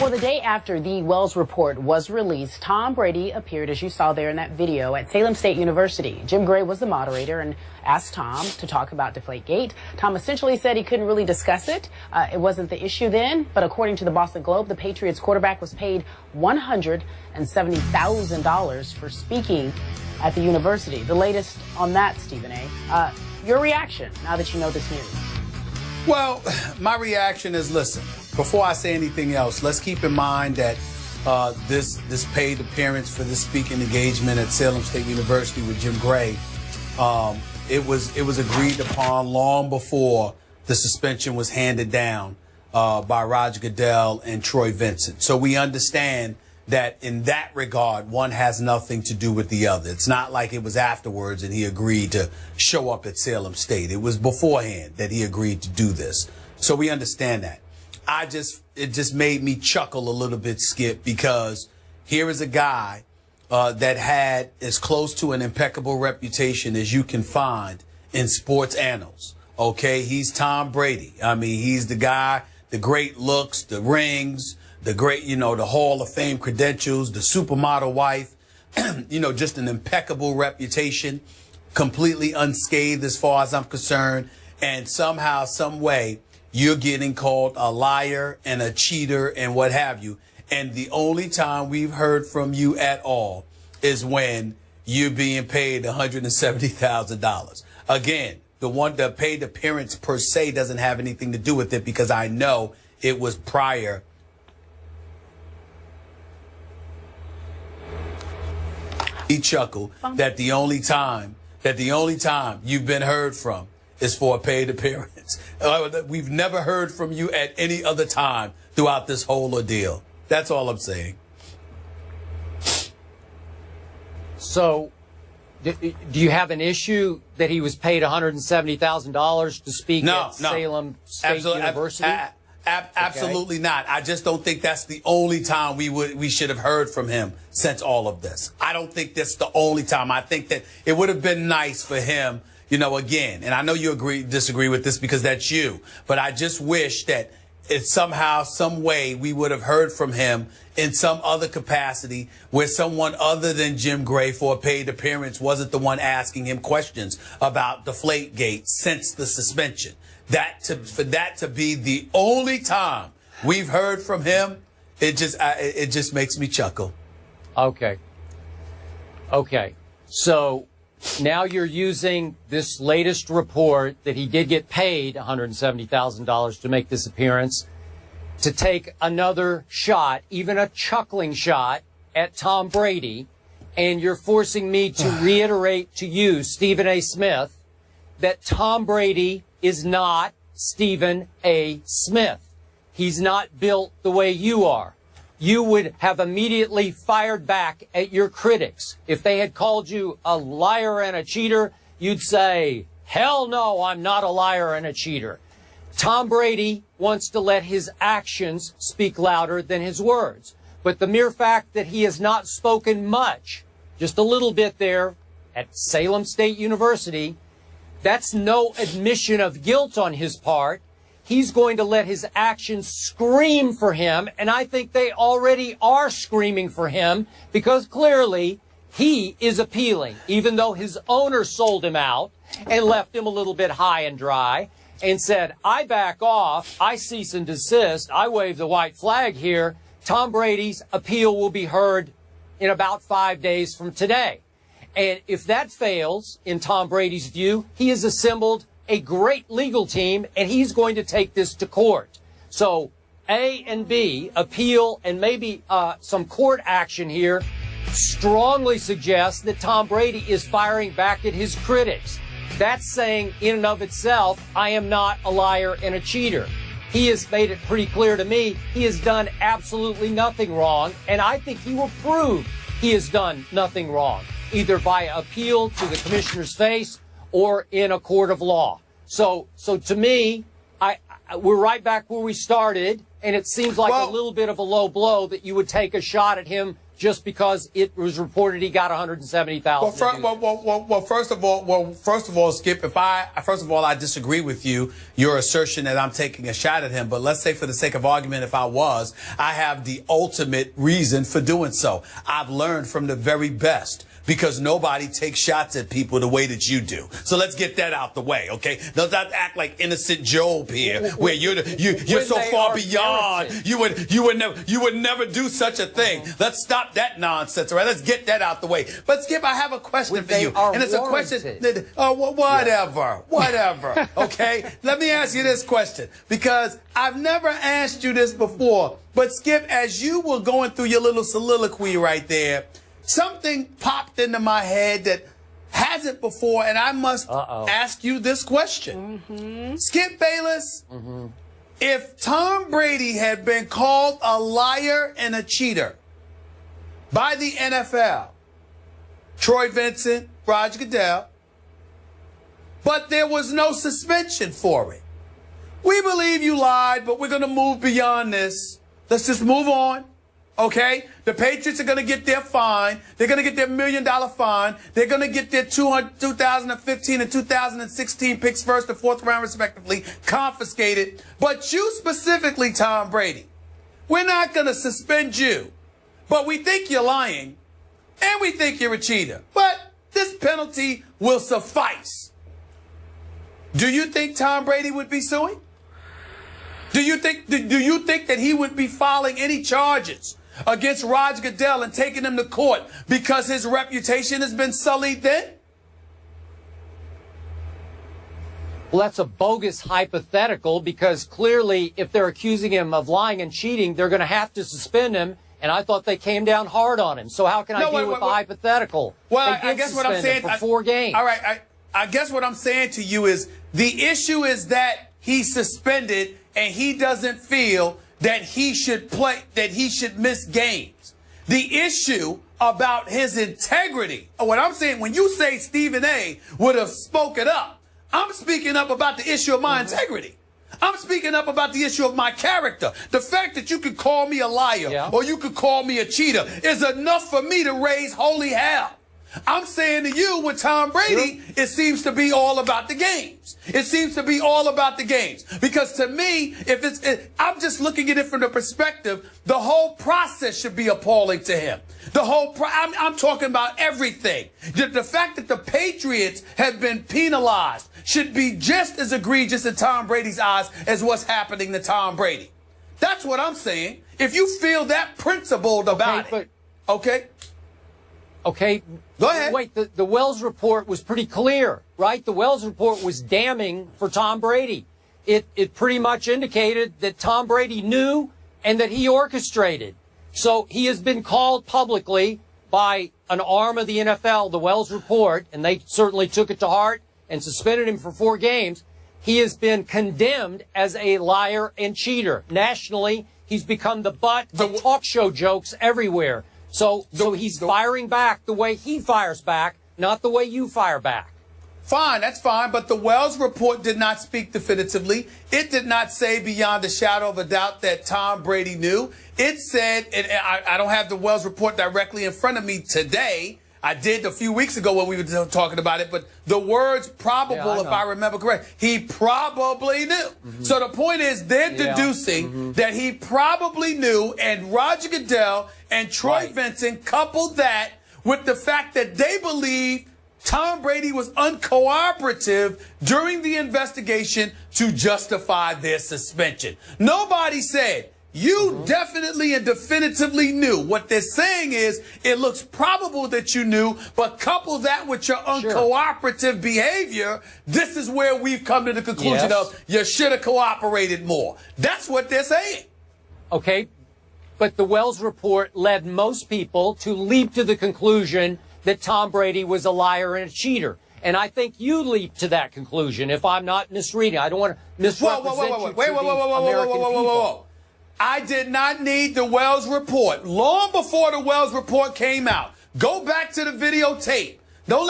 Well, the day after the Wells report was released, Tom Brady appeared, as you saw there in that video, at Salem State University. Jim Gray was the moderator and asked Tom to talk about Deflategate. Tom essentially said he couldn't really discuss it. It wasn't the issue then, but according to the Boston Globe, the Patriots quarterback was paid $170,000 for speaking at the university. The latest on that, Stephen A. Your reaction now that you know this news? Well, my reaction is, listen, before I say anything else, let's keep in mind that this paid appearance for this speaking engagement at Salem State University with Jim Gray, it was agreed upon long before the suspension was handed down by Roger Goodell and Troy Vincent. So we understand that in that regard, one has nothing to do with the other. It's not like it was afterwards and he agreed to show up at Salem State. It was beforehand that he agreed to do this. So we understand that. It just made me chuckle a little bit, Skip, because here is a guy that had as close to an impeccable reputation as you can find in sports annals. Okay, he's Tom Brady. I mean, he's the guy, the great looks, the rings, the great, the Hall of Fame credentials, the supermodel wife, just an impeccable reputation, completely unscathed as far as I'm concerned. And somehow, some way, you're getting called a liar and a cheater and what have you. And the only time we've heard from you at all is when you're being paid $170,000. Again, the paid appearance per se doesn't have anything to do with it because I know it was prior. He chuckled that the only time you've been heard from is for a paid appearance. We've never heard from you at any other time throughout this whole ordeal. That's all I'm saying. So, do you have an issue that he was paid $170,000 to speak at Salem State University? Absolutely not. I just don't think that's the only time we should have heard from him since all of this. I don't think that's the only time. I think that it would have been nice for him, again, and I know you disagree with this because that's you, but I just wish that it's somehow, some way we would have heard from him in some other capacity where someone other than Jim Gray for a paid appearance wasn't the one asking him questions about Deflategate since the suspension. For that to be the only time we've heard from him, it just makes me chuckle. Okay. So now you're using this latest report that he did get paid $170,000 to make this appearance to take another shot, even a chuckling shot, at Tom Brady, and you're forcing me to reiterate to you, Stephen A. Smith, that Tom Brady is not Stephen A. Smith. He's not built the way you are. You would have immediately fired back at your critics. If they had called you a liar and a cheater, you'd say, hell no, I'm not a liar and a cheater. Tom Brady wants to let his actions speak louder than his words. But the mere fact that he has not spoken much, just a little bit there at Salem State University, that's no admission of guilt on his part. He's going to let his actions scream for him, and I think they already are screaming for him because clearly he is appealing, even though his owner sold him out and left him a little bit high and dry and said, I back off, I cease and desist, I wave the white flag here. Tom Brady's appeal will be heard in about 5 days from today. And if that fails, in Tom Brady's view, he has assembled a great legal team, and he's going to take this to court. So A and B, appeal and maybe some court action here, strongly suggests that Tom Brady is firing back at his critics. That's saying in and of itself, I am not a liar and a cheater. He has made it pretty clear to me he has done absolutely nothing wrong, and I think he will prove he has done nothing wrong, either via appeal to the commissioner's face or in a court of law. So to me, we're right back where we started, and it seems like a little bit of a low blow that you would take a shot at him just because it was reported he got $170,000. Well, first of all, Skip, first of all, I disagree with your assertion that I'm taking a shot at him. But let's say, for the sake of argument, if I have the ultimate reason for doing so. I've learned from the very best, because nobody takes shots at people the way that you do. So let's get that out the way, okay? Let's not act like innocent Job here, where you're so far beyond. You would never do such a thing. Let's stop that nonsense, all right? Let's get that out the way. But Skip, I have a question for you, and it's a question. Whatever. Okay, let me ask you this question, because I've never asked you this before. But Skip, as you were going through your little soliloquy right there, something popped into my head that hasn't before, and I must ask you this question. Skip Bayless, if Tom Brady had been called a liar and a cheater by the NFL, Troy Vincent, Roger Goodell, but there was no suspension for it. We believe you lied, but we're going to move beyond this. Let's just move on. Okay, the Patriots are going to get their fine. They're going to get their $1 million fine. They're going to get their 2015 and 2016 picks, first and fourth round respectively, confiscated. But you specifically, Tom Brady, we're not going to suspend you. But we think you're lying, and we think you're a cheater. But this penalty will suffice. Do you think Tom Brady would be suing? Do you think that he would be filing any charges against Roger Goodell and taking him to court because his reputation has been sullied then? Well, that's a bogus hypothetical, because clearly if they're accusing him of lying and cheating, they're going to have to suspend him. And I thought they came down hard on him. So how can I deal with the hypothetical? Well, I guess what I'm saying for 4 games. All right, I guess what I'm saying to you is the issue is that he's suspended and he doesn't feel that he should play, that he should miss games. The issue about his integrity, what I'm saying, when you say Stephen A. would have spoken up, I'm speaking up about the issue of my integrity. I'm speaking up about the issue of my character. The fact that you could call me a liar or you could call me a cheater is enough for me to raise holy hell. I'm saying to you, with Tom Brady, it seems to be all about the games. It seems to be all about the games. Because to me, I'm just looking at it from the perspective, the whole process should be appalling to him. I'm talking about everything. The fact that the Patriots have been penalized should be just as egregious in Tom Brady's eyes as what's happening to Tom Brady. That's what I'm saying. If you feel that principled about it. Okay? Okay. Go ahead. Wait, the Wells report was pretty clear, right? The Wells report was damning for Tom Brady. It pretty much indicated that Tom Brady knew and that he orchestrated. So he has been called publicly by an arm of the NFL, the Wells report, and they certainly took it to heart and suspended him for 4 games. He has been condemned as a liar and cheater. Nationally, he's become the butt of talk show jokes everywhere. So he's firing back the way he fires back, not the way you fire back. Fine, that's fine. But the Wells report did not speak definitively. It did not say beyond a shadow of a doubt that Tom Brady knew. It said, and I don't have the Wells report directly in front of me today. I did a few weeks ago when we were talking about it, but the words probable, if I remember correct, he probably knew. So the point is, they're deducing that he probably knew, and Roger Goodell and Troy Vincent coupled that with the fact that they believe Tom Brady was uncooperative during the investigation to justify their suspension. Nobody said, you definitely and definitively knew. What they're saying is, it looks probable that you knew, but couple that with your uncooperative behavior, this is where we've come to the conclusion of you should have cooperated more. That's what they're saying. Okay, but the Wells report led most people to leap to the conclusion that Tom Brady was a liar and a cheater. And I think you leaped to that conclusion, if I'm not misreading. I don't want to misrepresent you to the American people. I did not need the Wells report. Long before the Wells report came out, go back to the videotape. Go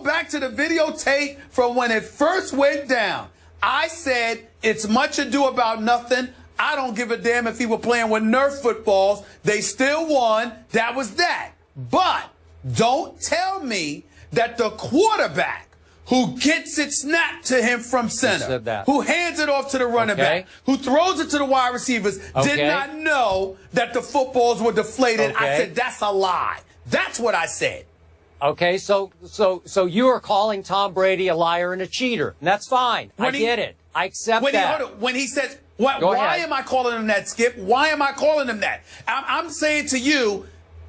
back to the videotape from when it first went down. I said, it's much ado about nothing. I don't give a damn if he were playing with Nerf footballs. They still won. That was that. But don't tell me that the quarterback who gets it snapped to him from center, who hands it off to the running back, who throws it to the wide receivers, did not know that the footballs were deflated. I said, that's a lie. That's what I said. Okay, so you are calling Tom Brady a liar and a cheater. And that's fine. I get it. I accept that. When he says, why am I calling him that, Skip? Why am I calling him that? I'm saying to you,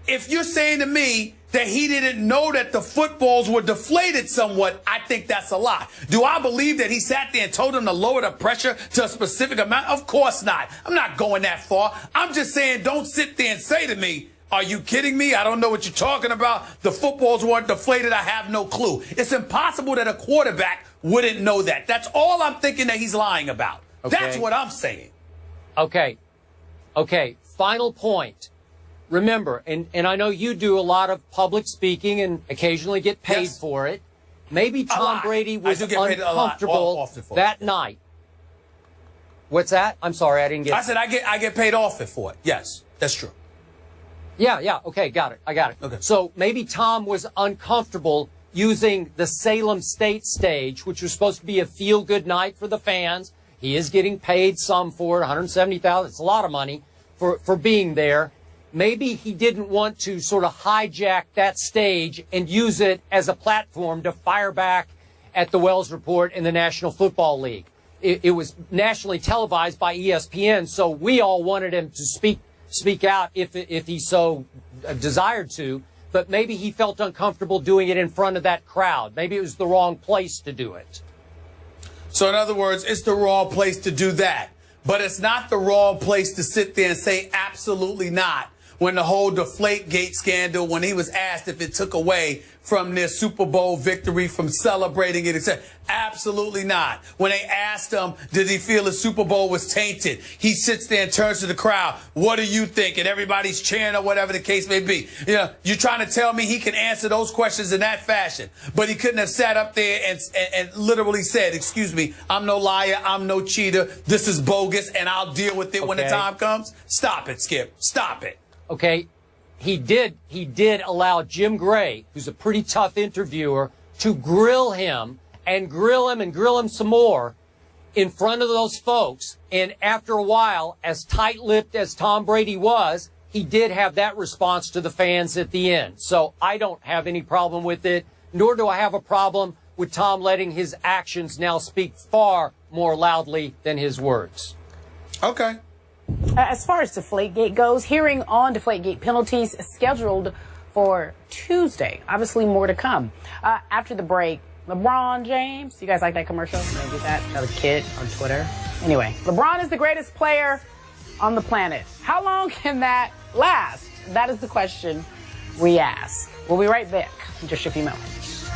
if you're saying to me that he didn't know that the footballs were deflated somewhat, I think that's a lie. Do I believe that he sat there and told him to lower the pressure to a specific amount? Of course not. I'm not going that far. I'm just saying don't sit there and say to me, are you kidding me? I don't know what you're talking about. The footballs weren't deflated. I have no clue. It's impossible that a quarterback wouldn't know that. That's all I'm thinking that he's lying about. Okay. That's what I'm saying. Okay. Okay. Final point. Remember, and I know you do a lot of public speaking and occasionally get paid for it. Maybe Tom Brady was uncomfortable that night. What's that? I'm sorry, I didn't get. I said I get paid off for it. Yes, that's true. Yeah. Okay, got it. I got it. Okay. So maybe Tom was uncomfortable using the Salem State stage, which was supposed to be a feel-good night for the fans. He is getting paid some for it, $170,000. It's a lot of money for being there. Maybe he didn't want to sort of hijack that stage and use it as a platform to fire back at the Wells Report in the National Football League. It was nationally televised by ESPN, so we all wanted him to speak out if he so desired to, but maybe he felt uncomfortable doing it in front of that crowd. Maybe it was the wrong place to do it. So in other words, it's the wrong place to do that, but it's not the wrong place to sit there and say absolutely not. When the whole Deflategate scandal, when he was asked if it took away from their Super Bowl victory, from celebrating it, etc. Absolutely not. When they asked him, did he feel the Super Bowl was tainted? He sits there and turns to the crowd. What do you think? And everybody's cheering or whatever the case may be. You know, you're trying to tell me he can answer those questions in that fashion, but he couldn't have sat up there and literally said, excuse me, I'm no liar, I'm no cheater, this is bogus, and I'll deal with it when the time comes? Stop it, Skip. Stop it. Okay, he did allow Jim Gray, who's a pretty tough interviewer, to grill him and grill him some more in front of those folks. And after a while, as tight-lipped as Tom Brady was, he did have that response to the fans at the end. So I don't have any problem with it, nor do I have a problem with Tom letting his actions now speak far more loudly than his words. Okay. As far as Deflategate goes, hearing on Deflategate penalties is scheduled for Tuesday. Obviously, more to come. After the break, LeBron James. You guys like that commercial? Maybe that other kid on Twitter. Anyway, LeBron is the greatest player on the planet. How long can that last? That is the question we ask. We'll be right back in just a few moments.